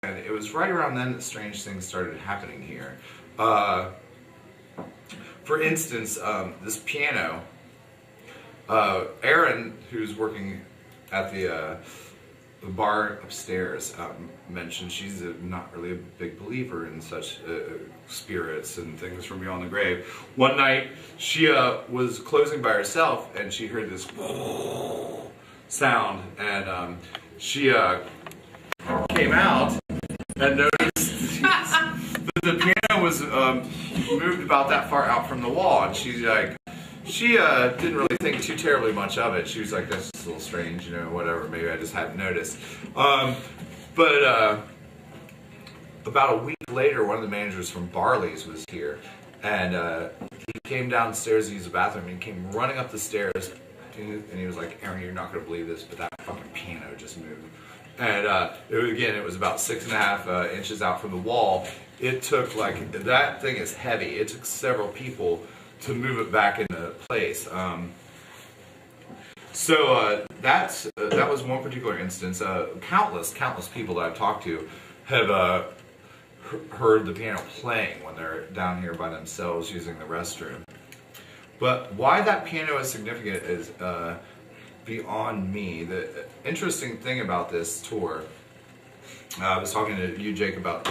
And it was right around then that strange things started happening here. For instance, this piano, Erin, who's working at the bar upstairs, mentioned she's not really a big believer in such spirits and things from beyond the grave. One night, she was closing by herself, and she heard this sound, and she came out and noticed that the piano was moved about that far out from the wall, and she's like, she didn't really think too terribly much of it. She was like, that's just a little strange, you know, whatever, maybe I just hadn't noticed. But about a week later, one of the managers from Barley's was here, and he came downstairs to use the bathroom, and he came running up the stairs, and he was like, Aaron, you're not going to believe this, but that fucking piano just moved. And it was about 6.5 inches out from the wall. It took, like, that thing is heavy. It took several people to move it back into place. That was one particular instance. Countless people that I've talked to have heard the piano playing when they're down here by themselves using the restroom. But why that piano is significant is beyond me. The interesting thing about this tour, I was talking to you, Jake, about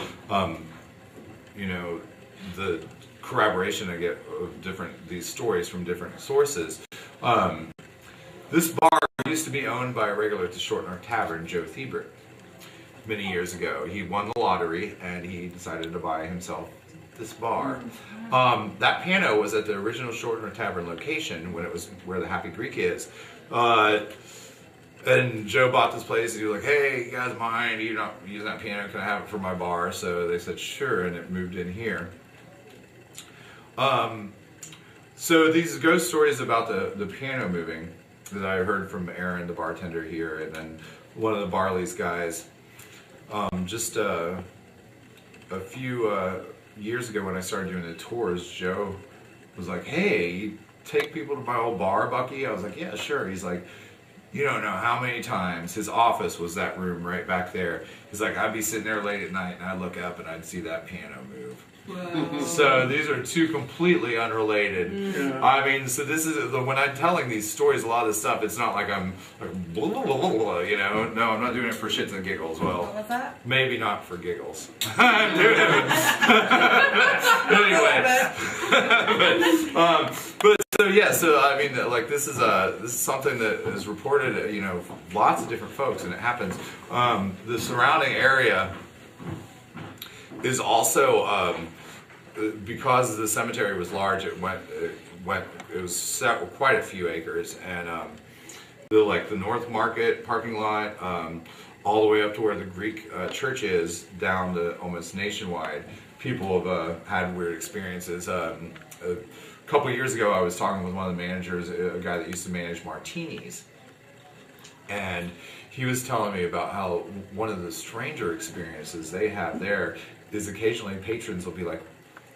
the corroboration I get of these stories from different sources. This bar used to be owned by a regular at the Shortner Tavern, Joe Thiebert, many years ago. He won the lottery and he decided to buy himself this bar. That piano was at the original Shortner Tavern location when it was where the Happy Greek is. And Joe bought this place and he was like, hey, you guys mind? You're not using that piano, can I have it for my bar? So they said, sure, and it moved in here. So these ghost stories about the piano moving that I heard from Aaron, the bartender here, and then one of the Barley's guys, just a few years ago when I started doing the tours, Joe was like, hey, you take people to my old bar, Bucky? I was like, yeah, sure. He's like, you don't know how many times his office was that room right back there. He's like, I'd be sitting there late at night and I'd look up and I'd see that piano move. Wow. So these are two completely unrelated. Yeah. I mean, so this is when I'm telling these stories, a lot of this stuff, it's not like I'm like blah, blah, blah, blah, you know. No, I'm not doing it for shits and giggles. Well, what was that? Maybe not for giggles. I'm doing it. Anyway, but so yeah, so I mean, like this is something that is reported, you know, lots of different folks, and it happens. The surrounding area is also because the cemetery was large. It was quite a few acres, and the North Market parking lot, all the way up to where the Greek church is, down to almost nationwide. People have had weird experiences. A couple years ago, I was talking with one of the managers, a guy that used to manage martinis, and he was telling me about how one of the stranger experiences they have there is occasionally patrons will be like,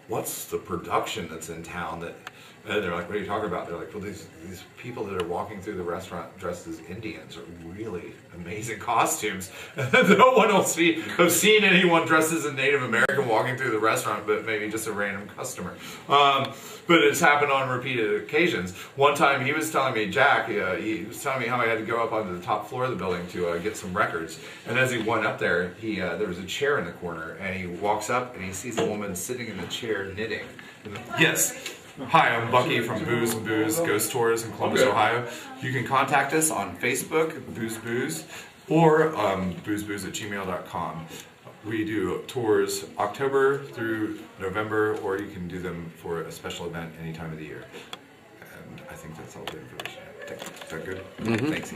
what's the production that's in town that, and they're like, what are you talking about? They're like, well, these people that are walking through the restaurant dressed as Indians are really amazing costumes. No one will have seen anyone dressed as a Native American walking through the restaurant, but maybe just a random customer. But it's happened on repeated occasions. One time he was telling me, Jack, he was telling me how I had to go up onto the top floor of the building to get some records. And as he went up there, there was a chair in the corner, and he walks up and he sees a woman sitting in the chair knitting. Yes. Hi, I'm Bucky from Booze and Booze Ghost Tours in Columbus, Ohio. You can contact us on Facebook, Booze Booze, or boozebooze@gmail.com. We do tours October through November, or you can do them for a special event any time of the year. And I think that's all the information. Is that good? Mm-hmm. Thanks.